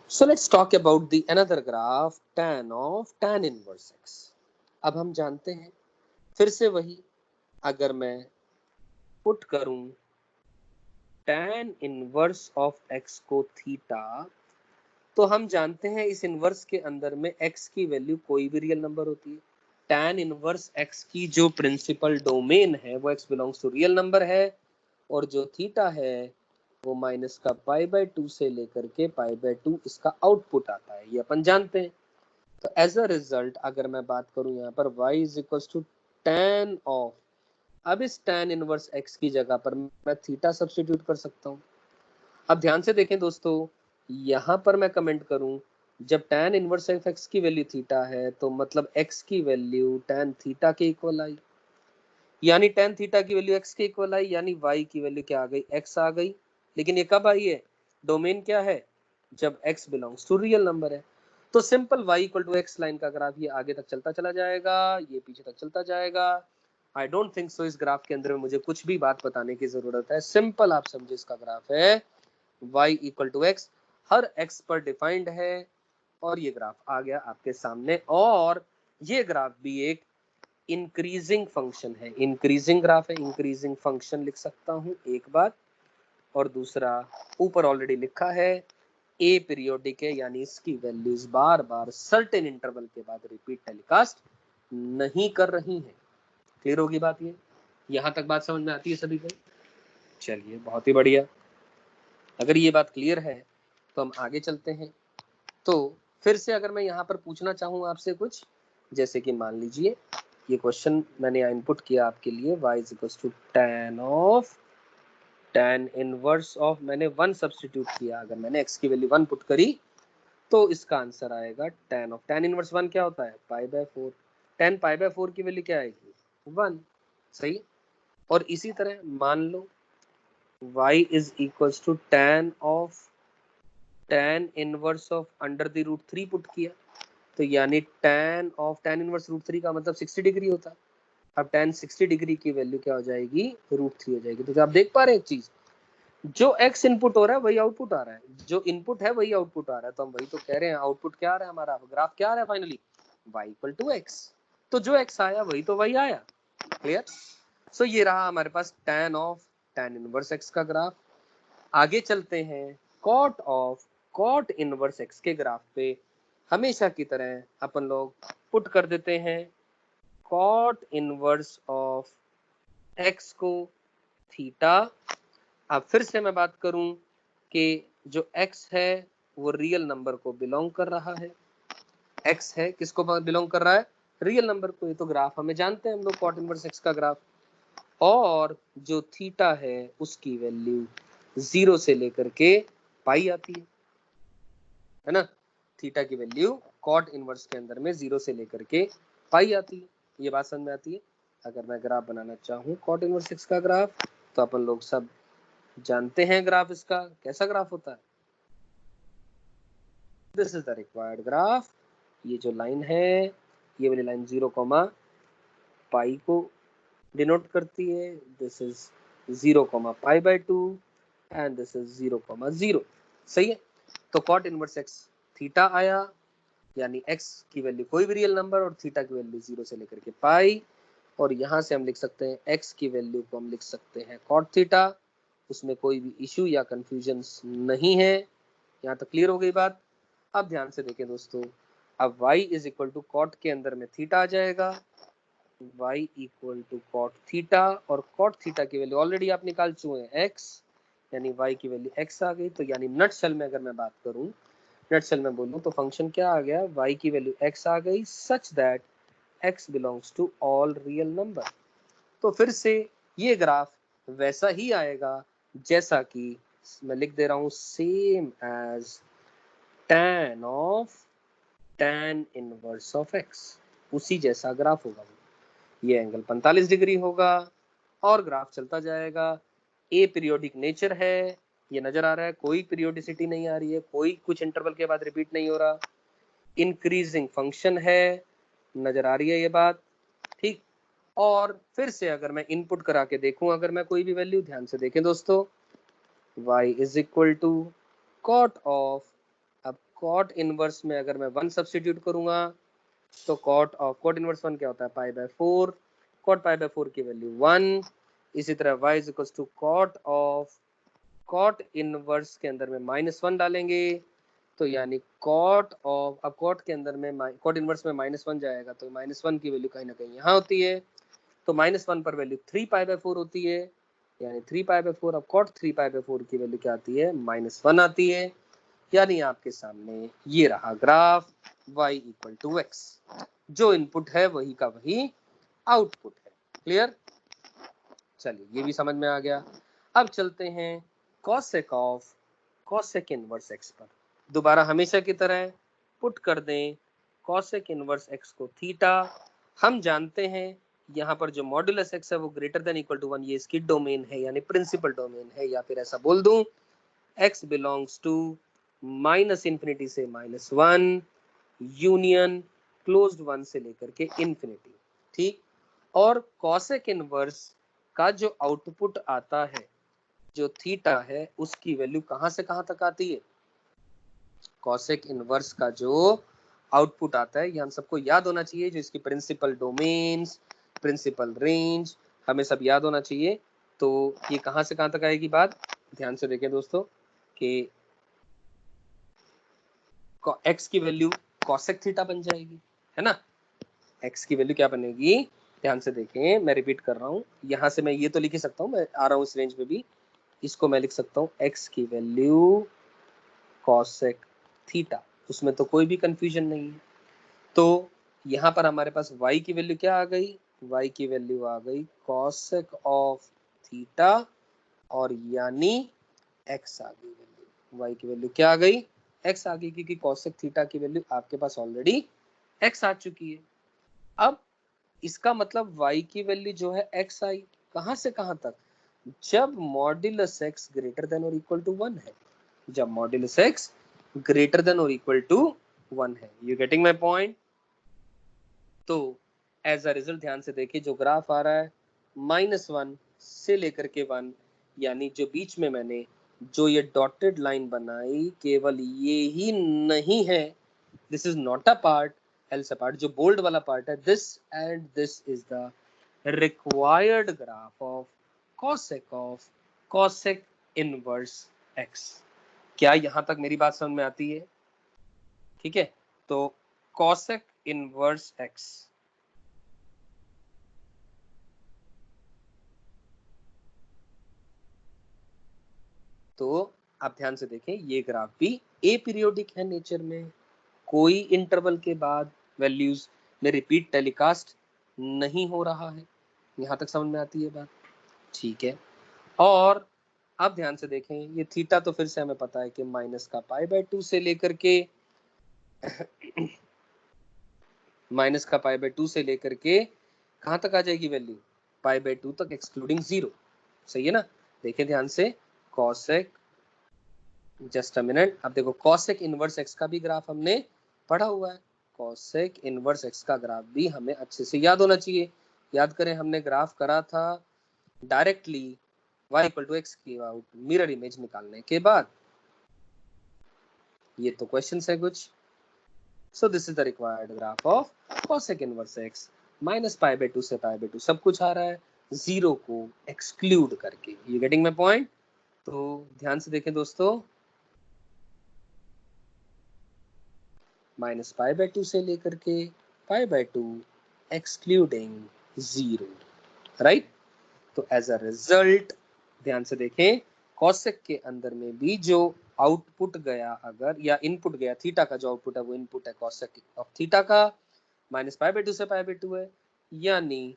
So let's talk about the another graph tan of tan inverse x. अब हम जानते हैं फिर से वही, अगर मैं पुट करूं tan इनवर्स ऑफ x को थीटा, तो हम जानते हैं इस इनवर्स के अंदर में x की वैल्यू कोई भी रियल नंबर होती है। tan इनवर्स x की जो प्रिंसिपल डोमेन है वो x belongs to real number है, और जो थीटा है वो माइनस का π/2 से लेकर के π/2 इसका आउटपुट आता है, ये अपन जानते हैं। तो एज अ रिजल्ट अगर मैं बात करूं यहाँ पर y is equal to tan of, अब इस tan इनवर्स x की जगह पर मैं थीटा सब्स्टिट्यूट कर सकता हूँ। अब ध्यान से देखें दोस्तों, यहाँ पर मैं कमेंट करूं जब tan इनवर्स ऑफ x की वैल्यू थीटा है तो मतलब x की वैल्यू tan थीटा के इक्वल आई, यानी tan थीटा की वैल्यू x के इक्वल आई, यानी y की वैल्यू क्या आ गई, x आ गई। लेकिन ये कब आई है, डोमेन क्या है, जब x belongs to real number है। तो simple y equal to x line का ग्राफ ये आगे तक चलता चला जाएगा, ये पीछे तक चलता जाएगा। आई डोंट थिंक सो इस ग्राफ के अंदर में मुझे कुछ भी बात बताने की जरूरत है, सिंपल आप समझे इसका ग्राफ है y इक्वल टू x, हर x पर डिफाइंड है, और ये ग्राफ आ गया आपके सामने। और ये ग्राफ भी एक इंक्रीजिंग फंक्शन है, इंक्रीजिंग ग्राफ है, इंक्रीजिंग फंक्शन लिख सकता हूं एक बार, और दूसरा ऊपर ऑलरेडी लिखा है ए पीरियोडिक है, यानी इसकी वैल्यूज बार बार सर्टेन इंटरवल के बाद रिपीट टेलीकास्ट नहीं कर रही हैं। क्लियर होगी बात, ये यहां तक बात समझ में आती है सभी को? चलिए बहुत ही बढ़िया, अगर ये बात क्लियर है तो हम आगे चलते हैं। तो फिर से अगर मैं यहाँ पर पूछना चाहूँ आपसे कुछ, जैसे कि मान लीजिए ये क्वेश्चन मैंने इनपुट किया आपके लिए, y is equal to tan of tan inverse of, मैंने 1 सब्स्टिट्यूट किया, अगर मैंने x की वैल्यू 1 पुट करी तो इसका आंसर आएगा tan ऑफ, tan इनवर्स 1 क्या होता है, π/4, tan π/4 की वैल्यू क्या आएगी, 1, सही। और इसी तरह मान लो y is equal to tan of tan inverse of √3 put किया, तो यानी tan ऑफ tan इनवर्स √3 का मतलब 60 डिग्री होता है। अब tan 60 डिग्री की वैल्यू क्या हो जाएगी, √3 हो जाएगी। तो आप देख पा रहे हैं एक चीज, जो x इनपुट हो रहा है वही आउटपुट आ रहा है, जो इनपुट है वही आउटपुट आ रहा है। तो हम वही तो कह रहे हैं, आउटपुट क्या आ रहा है हमारा, ग्राफ क्या आ रहा है finally, y equal to x। तो जो x आया वही तो वही आया। क्लियर? सो ये रहा हमारे पास tan of tan inverse x का ग्राफ। आगे चलते हैं cot of cot inverse x के ग्राफ पे। हमेशा की तरह अपन लोग पुट कर देते हैं cot इनवर्स ऑफ x को थीटा। अब फिर से मैं बात करूं कि जो x है वो रियल नंबर को बिलोंग कर रहा है, x है किसको बिलोंग कर रहा है, रियल नंबर को। ये तो ग्राफ हमें जानते हैं हम लोग cot इनवर्स x का ग्राफ। और जो थीटा है उसकी वैल्यू 0 से लेकर के पाई आती है ना, थीटा की वैल्यू cot इनवर्स के अंदर में 0 से लेकर के पाई आती है। ये बात समझ में आती है? अगर मैं ग्राफ बनाना चाहूँ cot इनवर्स x का ग्राफ, तो अपन लोग सब जानते हैं ग्राफ इसका कैसा ग्राफ होता है। This is the required graph. ये जो लाइन है, ये वाली लाइन 0, पाई को डिनोट करती है। This is 0, π/2 and this is 0, 0। सही है? तो cot इनवर्स x थीटा आया, यानी x की वैल्यू कोई भी रियल नंबर और थीटा की वैल्यू 0 से लेकर के पाई। और यहाँ से हम लिख सकते हैं x की वैल्यू को हम लिख सकते हैं cot थीटा, उसमें कोई भी इशू या कंफ्यूजन नहीं है। यहाँ तक क्लियर हो गई बात? अब ध्यान से देखें दोस्तों, अब y is equal to cot के अंदर में थीटा आ जाएगा, y equal to cot theta, और cot थीटा की वैल्यू ऑलरेडी आप निकाल चुके हैं x, यानी y की वैल्यू x आ गई। तो यानी नटशेल में अगर मैं बात करूं, नटशेल में बोलूं तो फंक्शन क्या आ गया, y की वैल्यू x आ गई, such that x belongs to all real number. तो फिर से ये ग्राफ वैसा ही आएगा जैसा कि मैं लिख दे रहा हूं, same as tan of tan inverse of x, उसी जैसा ग्राफ होगा। ये एंगल 45 डिग्री होगा और ग्राफ चलता जाएगा। ए पीरियोडिक नेचर है, ये नजर आ रहा है, कोई पीरियोडिसिटी नहीं आ रही है, कोई कुछ इंटरवल के बाद रिपीट नहीं हो रहा। इंक्रीजिंग फंक्शन है, नजर आ रही है ये बात, ठीक। और फिर से अगर मैं इनपुट करा के देखूं, अगर मैं कोई भी वैल्यू, ध्यान से देखें दोस्तों, y is equal to cot of, अब कॉट इनवर्स में अगर मैं 1 सब्स्टिट्यूट करूंगा तो कॉट इनवर्स 1 क्या होता है, pi by 4, cot pi by 4 की वैल्यू 1। इसी तरह y is equal to cot of cot inverse के अंदर में -1 डालेंगे तो यानी कॉट ऑफ, अब कॉट के अंदर में कॉट इनवर्स में -1 जाएगा तो -1 की वैल्यू कहीं ना कहीं यहाँ होती है, तो -1 पर वैल्यू 3 पाई बाय 4 होती है, यानी 3 पाई बाय 4। अब कॉट 3 पाई बाय 4 की वैल्यू क्या आती है, -1 आती है। यानी आपके सामने ये रहा graph y equal to x, जो इनपुट है वही का वही आउटपुट है। क्लियर, चलिए ये भी समझ में आ गया। अब चलते हैं cosec of cosec inverse x पर। दोबारा हमेशा की तरह पुट कर दें cosec इनवर्स x को थीटा। हम जानते हैं यहाँ पर जो मॉड्यूलस x है वो ग्रेटर देन इक्वल टू 1, ये इसकी डोमेन है यानी प्रिंसिपल डोमेन है, या फिर ऐसा बोल दूं x बिलोंग्स टू -इंफिनिटी से -1 यूनियन क्लोज्ड 1 से लेकर के इंफिनिटी। ठीक, और cosec इनवर्स का जो आउटपुट आता है जो थीटा है उसकी वैल्यू कहां से कहां तक आती है, cosec इनवर्स का जो आउटपुट आता है ये हम सबको याद होना चाहिए, जो इसकी प्रिंसिपल डोमेन्स, प्रिंसिपल रेंज हमें सब याद होना चाहिए। तो ये कहां से कहां तक आएगी बात, ध्यान से देखें दोस्तों कि x की वैल्यू cosec थीटा बन जाएगी, है ना। x की वैल्यू क्या बनेगी, ध्यान से देखें, मैं रिपीट कर रहा हूँ, यहाँ से मैं ये तो लिख ही सकता हूँ, मैं आ रहा हूँ इस रेंज में भी, इसको मैं लिख सकता हूँ x की वैल्यू cosec थीटा, उसमें तो कोई भी कंफ्यूजन नहीं है। तो यहाँ पर हमारे पास y की वैल्यू क्या आ गई, y की वैल्यू आ गई cosec ऑफ थीटा, और यानी x आ गई वैल्यू, y की वैल्यू क्या आ गई, x आ गई, क्योंकि cosec थीटा की वैल्यू आपके पास ऑलरेडी x आ चुकी है। अब इसका मतलब y की वैल्यू जो है x आई, कहां से कहां तक, जब मॉड्यूलस x ग्रेटर देन और इक्वल टू 1 है, जब मॉड्यूलस x ग्रेटर देन और इक्वल टू 1 है। You getting my point. तो एज अ रिजल्ट ध्यान से देखिए जो ग्राफ आ रहा है -1 से लेकर के 1, यानी जो बीच में मैंने जो ये डॉटेड लाइन बनाई केवल ये ही नहीं है, this is not a part, else a part, जो बोल्ड वाला पार्ट है, this and this is the required graph of cosec inverse x। क्या यहां तक मेरी बात समझ में आती है, ठीक है। तो cosec इनवर्स x, तो आप ध्यान से देखें ये ग्राफ भी ए पीरियोडिक है नेचर में, कोई इंटरवल के बाद वैल्यूज में रिपीट टेलीकास्ट नहीं हो रहा है। यहां तक समझ में आती है बात, ठीक है। और अब ध्यान से देखें ये थीटा तो फिर से हमें पता है कि -π/2 से लेकर के -π/2 से लेकर के कहां तक आ जाएगी वैल्यू, π/2 तक एक्सक्लूडिंग 0, सही है ना। देखें ध्यान से cosec, जस्ट अ मिनट, अब देखो cosec इनवर्स x का भी ग्राफ हमने पढ़ा हुआ है, cosec इनवर्स x का ग्राफ भी हमें अच्छे से याद होना चाहिए। याद करें हमने ग्राफ करा था directly y equal to x की मिरर इमेज निकालने के बाद, ये तो क्वेश्चन है कुछ। So this is the required graph of cosec inverse x, -π/2 से π/2 सब कुछ आ रहा है, 0 को एक्सक्लूड करके। You getting my point. तो ध्यान से देखें दोस्तों, -π/2 से लेकर के π/2 एक्सक्लूडिंग 0, राइट। तो एज अ रिजल्ट ध्यान से देखें cosec के अंदर में भी जो आउटपुट गया अगर, या इनपुट गया, थीटा का जो आउटपुट है वो इनपुट है cosec ऑफ थीटा का, -π/2 से π/2 है, यानी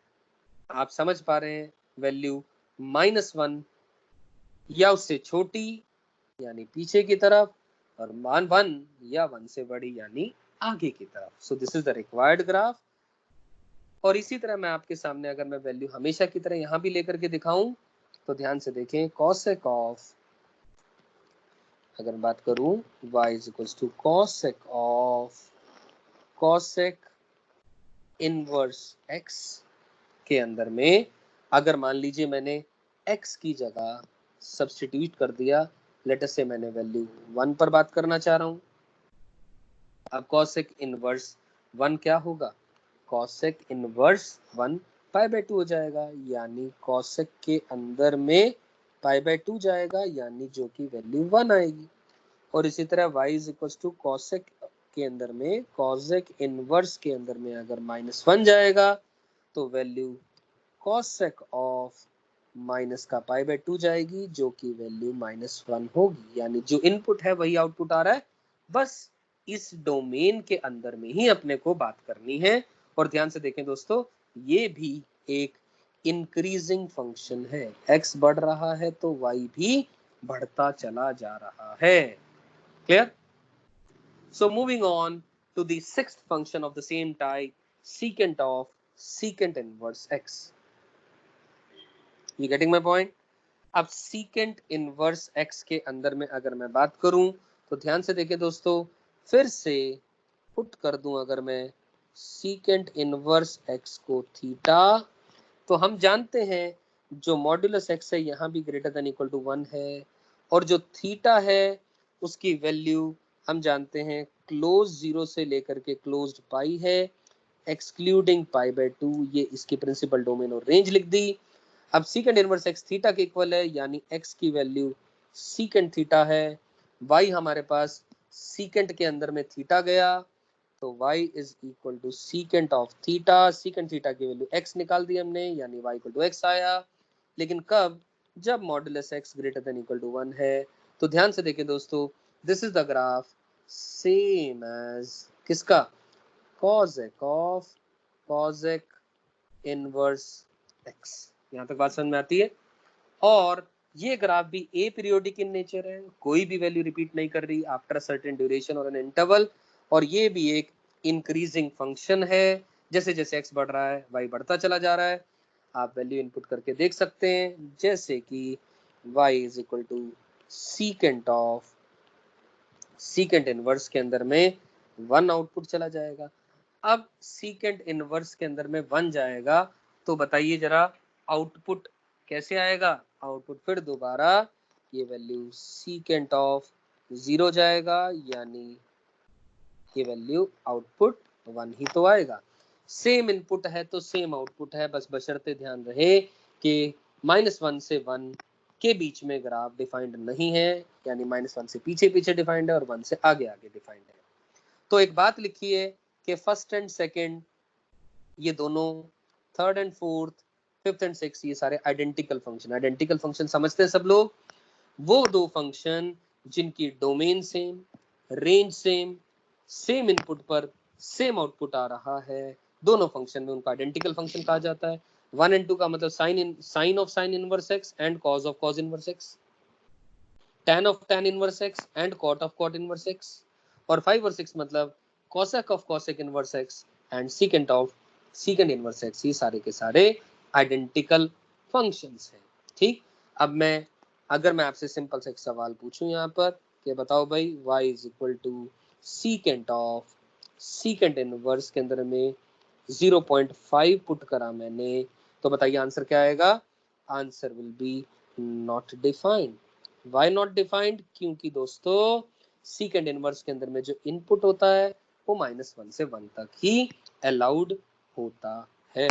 आप समझ पा रहे हैं वैल्यू -1 या उससे छोटी यानी पीछे की तरफ, और मान 1 या 1 से बड़ी यानी आगे की तरफ। सो this is the required graph. और इसी तरह मैं आपके सामने अगर मैं वैल्यू हमेशा की तरह यहाँ भी लेकर के दिखाऊं तो ध्यान से देखें cosec ऑफ, अगर बात करूं y is equal to cosec of cosec inverse x के अंदर में अगर मान लीजिए मैंने x की जगह सब्स्टिट्यूट कर दिया, लेट अस से मैंने वैल्यू 1 पर बात करना चाह रहा हूं, अब cosec इनवर्स 1 क्या होगा, cosec इनवर्स 1 पाई बाय 2 हो जाएगा, यानी cosec के अंदर में पाई बाय 2 जाएगा, यानी जो कि वैल्यू 1 आएगी। और इसी तरह y is equal to cosec के अंदर में cosec इनवर्स के अंदर में अगर -1 जाएगा तो वैल्यू cosec ऑफ माइनस का पाई बाय 2 जाएगी, जो कि वैल्यू -1 होगी। यानी जो इनपुट है वही आउटपुट आ रहा है, बस इस डोमेन के अंदर में ही अपने को बात करनी है। और ध्यान से देखें दोस्तों, ये भी एक इंक्रीजिंग फंक्शन है, x बढ़ रहा है तो y भी बढ़ता चला जा रहा है। Clear? So moving on to the sixth function of the same type, secant of secant inverse x. You getting my point? अब secant inverse x के अंदर में अगर मैं बात करूं तो ध्यान से देखिए दोस्तों, फिर से पुट कर दूं अगर मैं secant inverse x को थीटा, तो हम जानते हैं जो मॉड्यूलस x है यहाँ भी ग्रेटर देन इक्वल टू 1 है, और जो थीटा है उसकी वैल्यू हम जानते हैं क्लोज 0 से लेकर के क्लोज्ड पाई है, एक्सक्लूडिंग पाई बाय 2। ये इसकी प्रिंसिपल डोमेन और रेंज लिख दी। अब सीकेंड इनवर्स एक्स थीटा के इक्वल है, यानी एक्स की वैल्यू सीकेंड थीटा है, वाई हमारे पास सीकेंड के अंदर में थीटा गया, तो y is equal to secant of theta, secant theta की वैल्यू x निकाल दी हमने, यानी y इक्वल टू x आया। लेकिन कब, जब modulus x greater than equal to 1 है। तो ध्यान से देखिए दोस्तों, this is the graph same as किसका, cosec of cosec inverse x। यहाँ तक बात समझ में आती है? और ये ग्राफ भी ए पीरियोडिक इन नेचर है, कोई भी वैल्यू रिपीट नहीं कर रही आफ्टर सर्टेन ड्यूरेशन और एन इंटरवल, और ये भी एक इंक्रीजिंग फंक्शन है, जैसे जैसे x बढ़ रहा है y बढ़ता चला जा रहा है। आप वैल्यू इनपुट करके देख सकते हैं, जैसे कि y is equal to secant of secant inverse के अंदर में 1 आउटपुट चला जाएगा। अब सीकेंट इनवर्स के अंदर में 1 जाएगा, तो बताइए जरा आउटपुट कैसे आएगा, आउटपुट फिर दोबारा ये वैल्यू सीकेंट ऑफ 0 जाएगा, यानी ये वैल्यू आउटपुट 1 ही तो आएगा। सेम इनपुट है तो सेम आउटपुट है, बस बशर्ते ध्यान रहे कि -1 से 1 के बीच में ग्राफ डिफाइंड नहीं है, यानी -1 से पीछे पीछे डिफाइंड है और 1 से आगे आगे डिफाइंड है। तो एक बात लिखिए कि फर्स्ट एंड सेकंड ये दोनों, third and fourth, fifth and six, ये सारे आइडेंटिकल फंक्शन, आइडेंटिकल फंक्शन समझते हैं सब लोग, वो दो फंक्शन जिनकी domain same, range same, same input पर सेम आउटपुट आ रहा है, दोनों फंक्शन में उनका आइडेंटिकल फंक्शन कहा जाता है। 1 and 2 का मतलब sine of sine inverse x and cos of cos inverse x, tan of tan inverse x and cot of cot inverse x, और 5 और 6 मतलब cosec of cosec inverse x and secant of secant inverse x. ये सारे के सारे identical functions हैं। ठीक, अब मैं अगर मैं आपसे सिंपल से एक सवाल पूछूं यहाँ पर कि बताओ भाई y is equal to secant of secant inverse के अंदर में 0.5 पुट करा मैंने, तो बताइए आंसर क्या आएगा, answer will be not defined. Why not defined, क्योंकि दोस्तों सीकेंड इनवर्स के अंदर में जो इनपुट होता है वो -1 से 1 तक ही अलाउड होता है।